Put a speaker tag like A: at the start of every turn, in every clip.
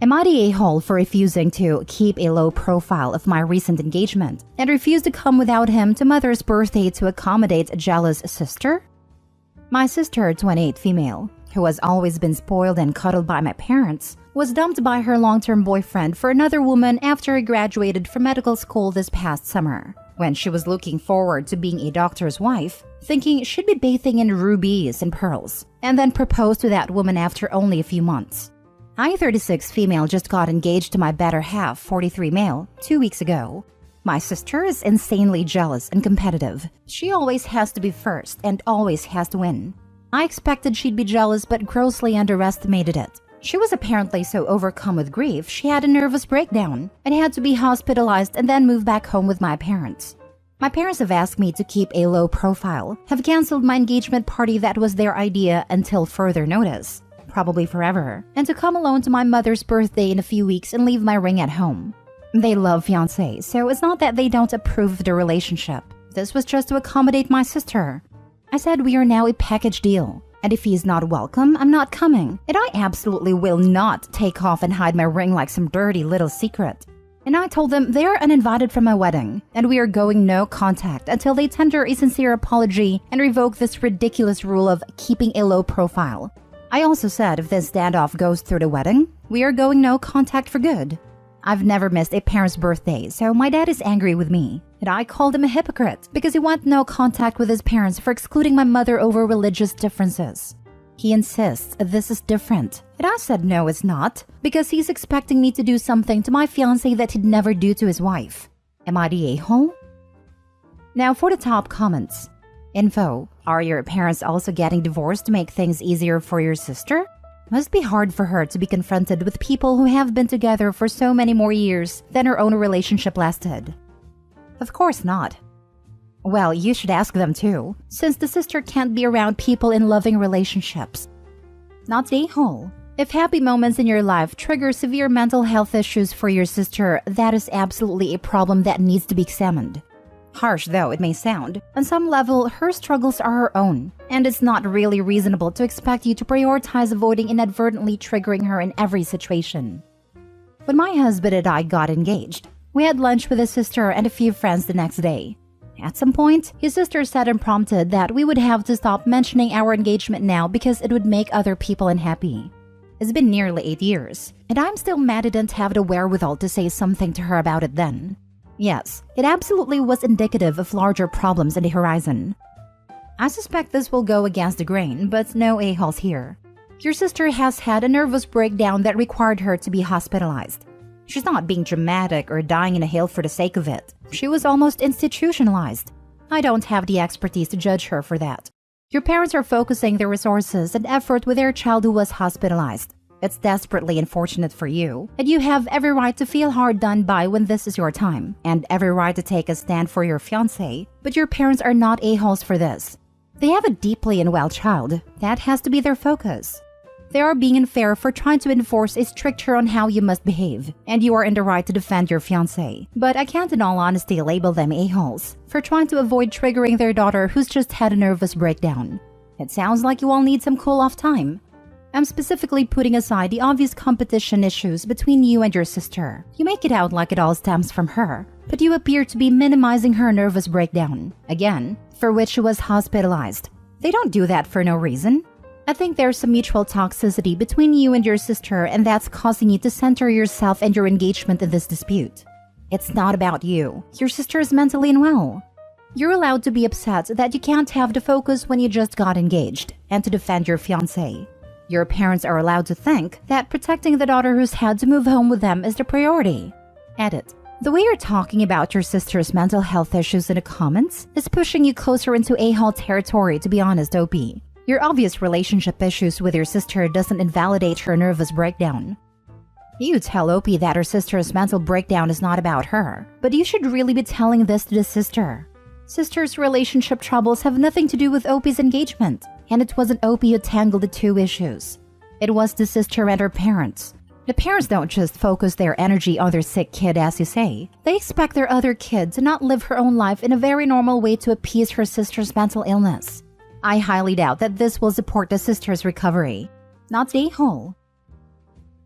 A: Am I the a-hole for refusing to keep a low profile of my recent engagement and refuse to come without him to mother's birthday to accommodate a jealous sister? My sister, 28 female, who has always been spoiled and cuddled by my parents, was dumped by her long-term boyfriend for another woman after he graduated from medical school this past summer. When she was looking forward to being a doctor's wife, thinking she'd be bathing in rubies and pearls, and then proposed to that woman after only a few months. I, 36 female, just got engaged to my better half, 43 male, 2 weeks ago. My sister is insanely jealous and competitive. She always has to be first and always has to win. I expected she'd be jealous but grossly underestimated it. She was apparently so overcome with grief she had a nervous breakdown and had to be hospitalized and then move back home with my parents. My parents have asked me to keep a low profile, have canceled my engagement party that was their idea until further notice, probably forever, and to come alone to my mother's birthday in a few weeks and leave my ring at home. They love fiancé, so it's not that they don't approve of the relationship. This was just to accommodate my sister. I said we are now a package deal, and if he is not welcome, I'm not coming, and I absolutely will not take off and hide my ring like some dirty little secret. And I told them they are uninvited from my wedding, and we are going no contact until they tender a sincere apology and revoke this ridiculous rule of keeping a low profile. I also said if this standoff goes through the wedding, we are going no contact for good. I've never missed a parent's birthday, so my dad is angry with me, and I called him a hypocrite because he wants no contact with his parents for excluding my mother over religious differences. He insists this is different, and I said no, it's not, because he's expecting me to do something to my fiancé that he'd never do to his wife. Am I the a-hole? Now for the top comments. Info: are your parents also getting divorced to make things easier for your sister? Must be hard for her to be confronted with people who have been together for so many more years than her own relationship lasted. Of course not. Well, you should ask them too, since the sister can't be around people in loving relationships. Not the a-hole. If happy moments in your life trigger severe mental health issues for your sister, that is absolutely a problem that needs to be examined. Harsh though it may sound, on some level her struggles are her own, and it's not really reasonable to expect you to prioritize avoiding inadvertently triggering her in every situation. When my husband and I got engaged, we had lunch with his sister and a few friends the next day. At some point, his sister said unprompted that we would have to stop mentioning our engagement now because it would make other people unhappy. It's been nearly 8 years, and I'm still mad I didn't have the wherewithal to say something to her about it then. Yes, it absolutely was indicative of larger problems in the horizon. I suspect this will go against the grain, but no a-holes here. Your sister has had a nervous breakdown that required her to be hospitalized. She's not being dramatic or dying in a hill for the sake of it. She was almost institutionalized. I don't have the expertise to judge her for that. Your parents are focusing their resources and effort with their child who was hospitalized. It's desperately unfortunate for you, and you have every right to feel hard done by when this is your time, and every right to take a stand for your fiancé, but your parents are not a-holes for this. They have a deeply unwell child. That has to be their focus. They are being unfair for trying to enforce a stricture on how you must behave, and you are in the right to defend your fiancé. But I can't in all honesty label them a-holes for trying to avoid triggering their daughter who's just had a nervous breakdown. It sounds like you all need some cool-off time. I'm specifically putting aside the obvious competition issues between you and your sister. You make it out like it all stems from her, but you appear to be minimizing her nervous breakdown, again, for which she was hospitalized. They don't do that for no reason. I think there's some mutual toxicity between you and your sister, and that's causing you to center yourself and your engagement in this dispute. It's not about you. Your sister is mentally unwell. You're allowed to be upset that you can't have the focus when you just got engaged, and to defend your fiancé. Your parents are allowed to think that protecting the daughter who's had to move home with them is the priority. Edit. The way you're talking about your sister's mental health issues in the comments is pushing you closer into a-hole territory, to be honest, OP. Your obvious relationship issues with your sister doesn't invalidate her nervous breakdown. You tell OP that her sister's mental breakdown is not about her, but you should really be telling this to the sister. Sister's relationship troubles have nothing to do with OP's engagement, and it wasn't OP who tangled the two issues. It was the sister and her parents. The parents don't just focus their energy on their sick kid, as you say. They expect their other kid to not live her own life in a very normal way to appease her sister's mental illness. I highly doubt that this will support the sister's recovery. Not the a-hole.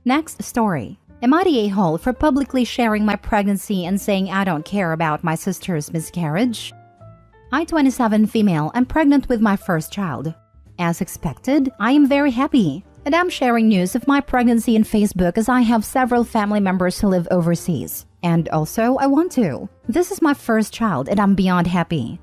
A: Next story. Am I the a-hole for publicly sharing my pregnancy and saying I don't care about my sister's miscarriage? I, 27 female, am pregnant with my first child. As expected, I am very happy, and I'm sharing news of my pregnancy on Facebook as I have several family members who live overseas. And also, I want to. This is my first child, and I'm beyond happy.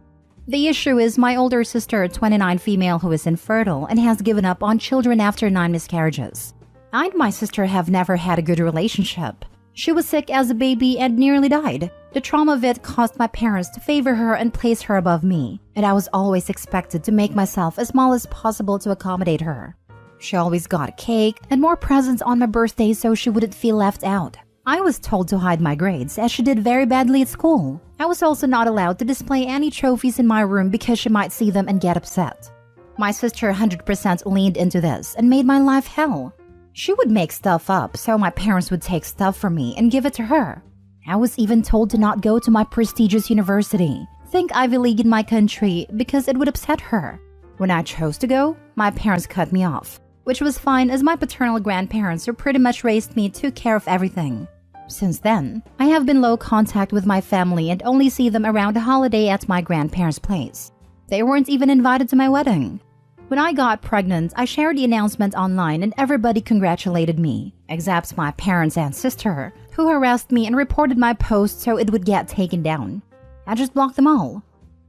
A: The issue is my older sister, 29 female, who is infertile and has given up on children after 9 miscarriages. I and my sister have never had a good relationship. She was sick as a baby and nearly died. The trauma of it caused my parents to favor her and place her above me, and I was always expected to make myself as small as possible to accommodate her. She always got a cake and more presents on my birthday so she wouldn't feel left out. I was told to hide my grades as she did very badly at school. I was also not allowed to display any trophies in my room because she might see them and get upset. My sister 100% leaned into this and made my life hell. She would make stuff up so my parents would take stuff from me and give it to her. I was even told to not go to my prestigious university, think Ivy League in my country, because it would upset her. When I chose to go, my parents cut me off, which was fine as my paternal grandparents who pretty much raised me took care of everything. Since then, I have been low contact with my family and only see them around a holiday at my grandparents' place. They weren't even invited to my wedding. When I got pregnant, I shared the announcement online and everybody congratulated me, except my parents and sister, who harassed me and reported my post so it would get taken down. I just blocked them all.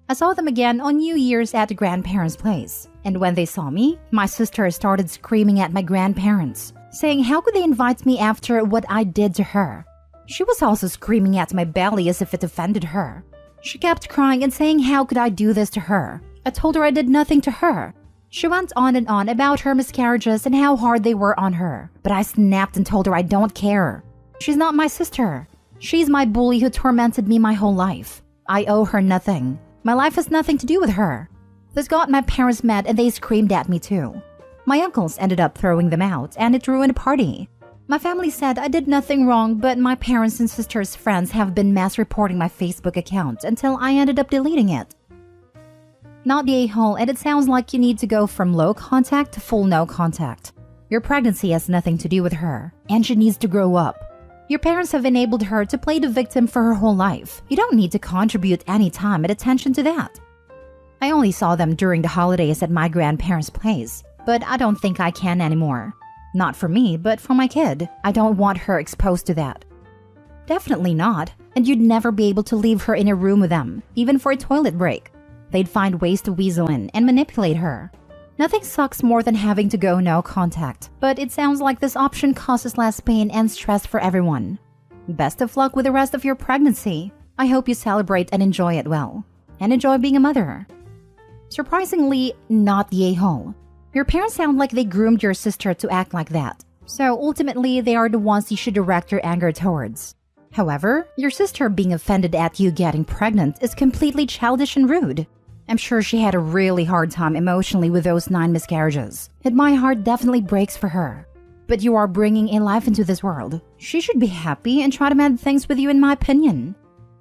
A: I saw them again on New Year's at the grandparents' place, and when they saw me, my sister started screaming at my grandparents, saying how could they invite me after what I did to her. She was also screaming at my belly as if it offended her. She kept crying and saying how could I do this to her. I told her I did nothing to her. She went on and on about her miscarriages and how hard they were on her, but I snapped and told her I don't care. She's not my sister. She's my bully who tormented me my whole life. I owe her nothing. My life has nothing to do with her. This got my parents mad and they screamed at me too. My uncles ended up throwing them out and it ruined a party. My family said I did nothing wrong, but my parents and sister's friends have been mass reporting my Facebook account until I ended up deleting it. Not the a-hole, and it sounds like you need to go from low contact to full no contact. Your pregnancy has nothing to do with her, and she needs to grow up. Your parents have enabled her to play the victim for her whole life. You don't need to contribute any time and attention to that. I only saw them during the holidays at my grandparents' place, but I don't think I can anymore. Not for me, but for my kid. I don't want her exposed to that. Definitely not, and you'd never be able to leave her in a room with them, even for a toilet break. They'd find ways to weasel in and manipulate her. Nothing sucks more than having to go no contact, but it sounds like this option causes less pain and stress for everyone. Best of luck with the rest of your pregnancy. I hope you celebrate and enjoy it well. And enjoy being a mother. Surprisingly, not the a-hole. Your parents sound like they groomed your sister to act like that. So ultimately, they are the ones you should direct your anger towards. However, your sister being offended at you getting pregnant is completely childish and rude. I'm sure she had a really hard time emotionally with those 9 miscarriages, and my heart definitely breaks for her. But you are bringing a life into this world. She should be happy and try to mend things with you, in my opinion.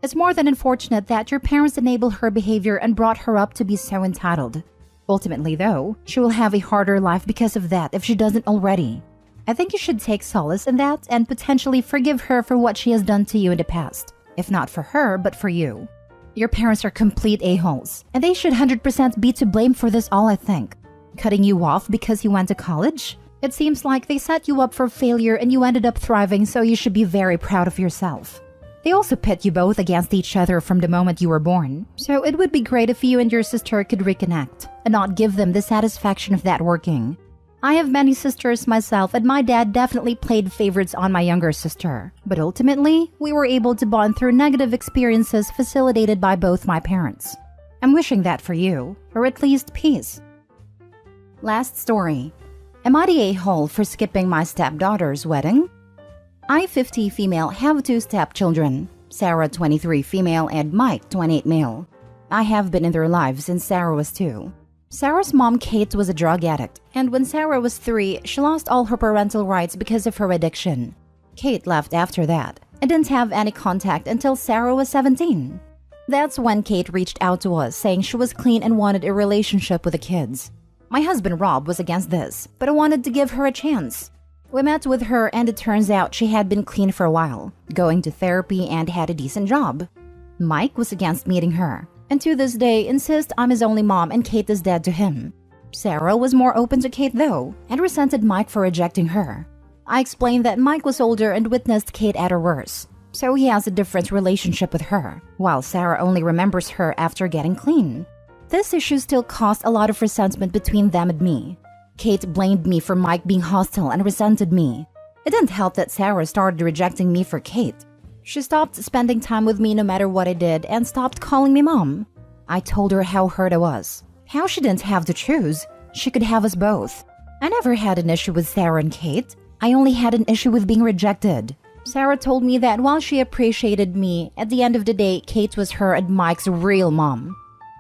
A: It's more than unfortunate that your parents enabled her behavior and brought her up to be so entitled. Ultimately, though, she will have a harder life because of that if she doesn't already. I think you should take solace in that and potentially forgive her for what she has done to you in the past. If not for her, but for you. Your parents are complete a-holes, and they should 100% be to blame for this all, I think. Cutting you off because you went to college? It seems like they set you up for failure and you ended up thriving, so you should be very proud of yourself. They also pit you both against each other from the moment you were born, so it would be great if you and your sister could reconnect and not give them the satisfaction of that working. I have many sisters myself, and my dad definitely played favorites on my younger sister. But ultimately, we were able to bond through negative experiences facilitated by both my parents. I'm wishing that for you, or at least peace. Last story. Am I the a-hole for skipping my stepdaughter's wedding? I, 50 female, have 2 stepchildren, Sarah, 23 female, and Mike, 28 male. I have been in their lives since Sarah was 2. Sarah's mom, Kate, was a drug addict, and when Sarah was 3, she lost all her parental rights because of her addiction. Kate left after that, and didn't have any contact until Sarah was 17. That's when Kate reached out to us, saying she was clean and wanted a relationship with the kids. My husband, Rob, was against this, but I wanted to give her a chance. We met with her and it turns out she had been clean for a while, going to therapy and had a decent job. Mike was against meeting her, and to this day insists I'm his only mom and Kate is dead to him. Sarah was more open to Kate though, and resented Mike for rejecting her. I explained that Mike was older and witnessed Kate at her worst, so he has a different relationship with her, while Sarah only remembers her after getting clean. This issue still caused a lot of resentment between them and me. Kate blamed me for Mike being hostile and resented me. It didn't help that Sarah started rejecting me for Kate. She stopped spending time with me no matter what I did and stopped calling me mom. I told her how hurt I was, how she didn't have to choose. She could have us both. I never had an issue with Sarah and Kate. I only had an issue with being rejected. Sarah told me that while she appreciated me, at the end of the day, Kate was her and Mike's real mom.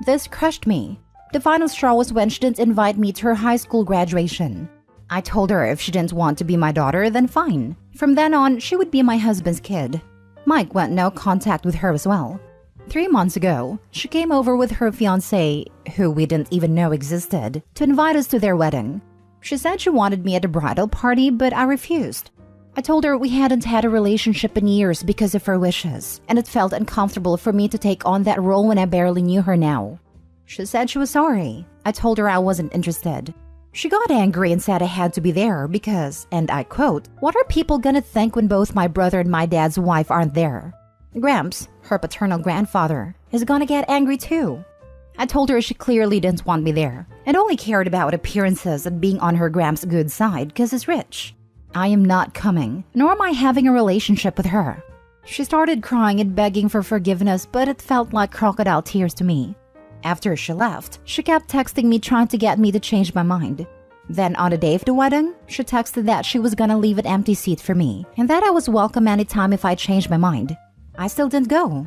A: This crushed me. The final straw was when she didn't invite me to her high school graduation. I told her if she didn't want to be my daughter, then fine. From then on, she would be my husband's kid. Mike went no contact with her as well. 3 months ago, she came over with her fiancé, who we didn't even know existed, to invite us to their wedding. She said she wanted me at the bridal party, but I refused. I told her we hadn't had a relationship in years because of her wishes, and it felt uncomfortable for me to take on that role when I barely knew her now. She said she was sorry. I told her I wasn't interested. She got angry and said I had to be there because, and I quote, "What are people gonna think when both my brother and my dad's wife aren't there?" Gramps, her paternal grandfather, is gonna get angry too. I told her she clearly didn't want me there and only cared about appearances and being on her Gramps' good side because he's rich. I am not coming, nor am I having a relationship with her. She started crying and begging for forgiveness, but it felt like crocodile tears to me. After she left, she kept texting me trying to get me to change my mind. Then on the day of the wedding, she texted that she was gonna leave an empty seat for me and that I was welcome anytime if I changed my mind. I still didn't go.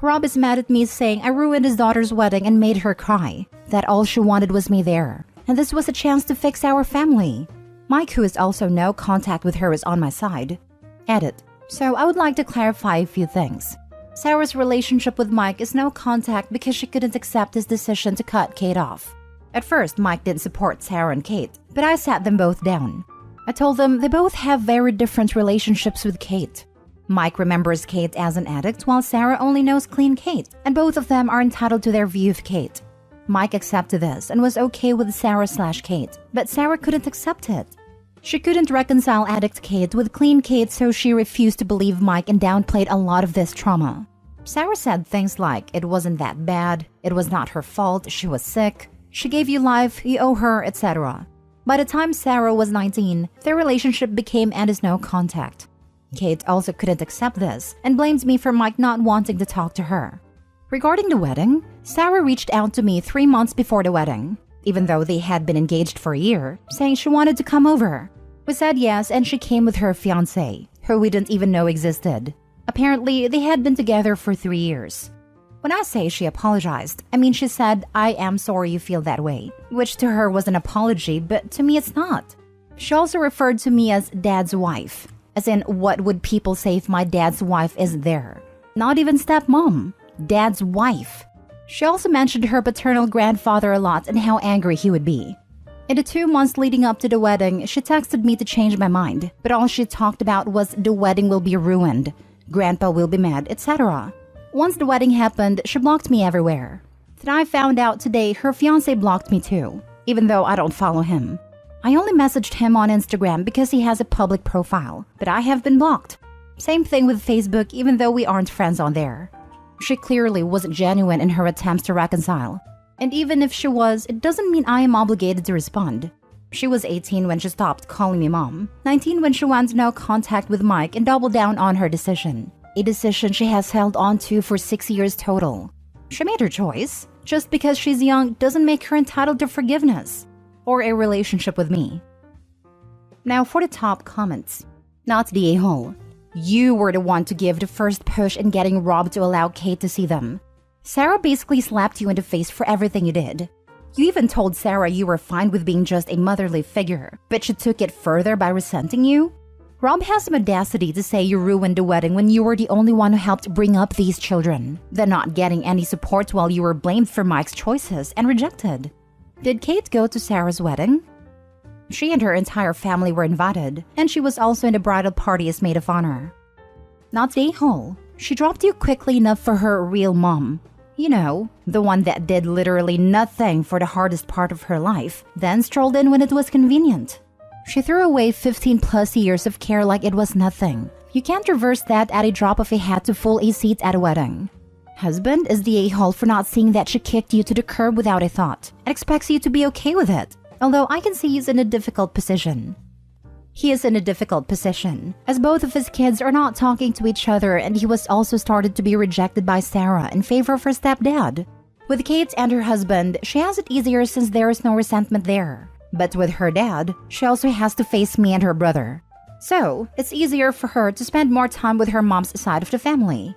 A: Rob is mad at me saying I ruined his daughter's wedding and made her cry, that all she wanted was me there, and this was a chance to fix our family. Mike, who is also no contact with her, is on my side. Edit. So I would like to clarify a few things. Sarah's relationship with Mike is no contact because she couldn't accept his decision to cut Kate off. At first, Mike didn't support Sarah and Kate, but I sat them both down. I told them they both have very different relationships with Kate. Mike remembers Kate as an addict while Sarah only knows clean Kate, and both of them are entitled to their view of Kate. Mike accepted this and was okay with Sarah/Kate, but Sarah couldn't accept it. She couldn't reconcile addict Kate with clean Kate, so she refused to believe Mike and downplayed a lot of this trauma. Sarah said things like it wasn't that bad, it was not her fault, she was sick, she gave you life, you owe her, etc. By the time Sarah was 19, their relationship became and is no contact. Kate also couldn't accept this and blamed me for Mike not wanting to talk to her. Regarding the wedding, Sarah reached out to me 3 months before the wedding, even though they had been engaged for a year, saying she wanted to come over. We said yes, and she came with her fiancé, who we didn't even know existed. Apparently, they had been together for 3 years. When I say she apologized, I mean she said, "I am sorry you feel that way," which to her was an apology, but to me it's not. She also referred to me as dad's wife, as in what would people say if my dad's wife isn't there? Not even stepmom, dad's wife. She also mentioned her paternal grandfather a lot and how angry he would be. In the 2 months leading up to the wedding, she texted me to change my mind, but all she talked about was the wedding will be ruined, grandpa will be mad, etc. Once the wedding happened, she blocked me everywhere. Then I found out today her fiancé blocked me too, even though I don't follow him. I only messaged him on Instagram because he has a public profile, but I have been blocked. Same thing with Facebook, even though we aren't friends on there. She clearly wasn't genuine in her attempts to reconcile. And even if she was, it doesn't mean I am obligated to respond. She was 18 when she stopped calling me mom, 19 when she went no contact with Mike and doubled down on her decision. A decision she has held on to for 6 years total. She made her choice. Just because she's young doesn't make her entitled to forgiveness or a relationship with me. Now for the top comments. Not the a-hole. You were the one to give the first push in getting Rob to allow Kate to see them. Sarah basically slapped you in the face for everything you did. You even told Sarah you were fine with being just a motherly figure, but she took it further by resenting you? Rob has some audacity to say you ruined the wedding when you were the only one who helped bring up these children, then not getting any support while you were blamed for Mike's choices and rejected. Did Kate go to Sarah's wedding? She and her entire family were invited, and she was also in the bridal party as maid of honor. Not the a-hole. She dropped you quickly enough for her real mom. You know, the one that did literally nothing for the hardest part of her life, then strolled in when it was convenient. She threw away 15 plus years of care like it was nothing. You can't reverse that at a drop of a hat to full a seat at a wedding. Husband is the a-hole for not seeing that she kicked you to the curb without a thought and expects you to be okay with it, although I can see he's in a difficult position. He is in a difficult position, as both of his kids are not talking to each other, and he was also started to be rejected by Sarah in favor of her stepdad. With Kate and her husband, she has it easier since there is no resentment there. But with her dad, she also has to face me and her brother. So, it's easier for her to spend more time with her mom's side of the family.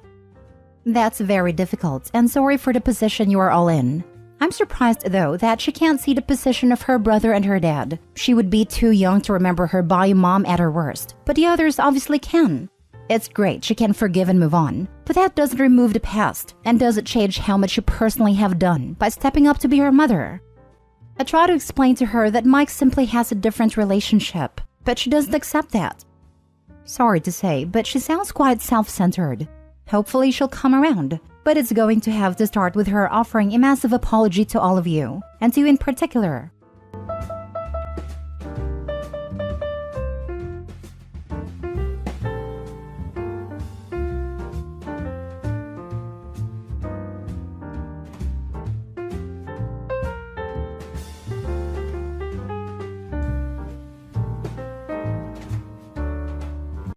A: That's very difficult, and sorry for the position you are all in. I'm surprised, though, that she can't see the position of her brother and her dad. She would be too young to remember her bio mom at her worst, but the others obviously can. It's great she can forgive and move on, but that doesn't remove the past and doesn't change how much you personally have done by stepping up to be her mother. I try to explain to her that Mike simply has a different relationship, but she doesn't accept that. Sorry to say, but she sounds quite self-centered. Hopefully she'll come around, but it's going to have to start with her offering a massive apology to all of you, and to you in particular.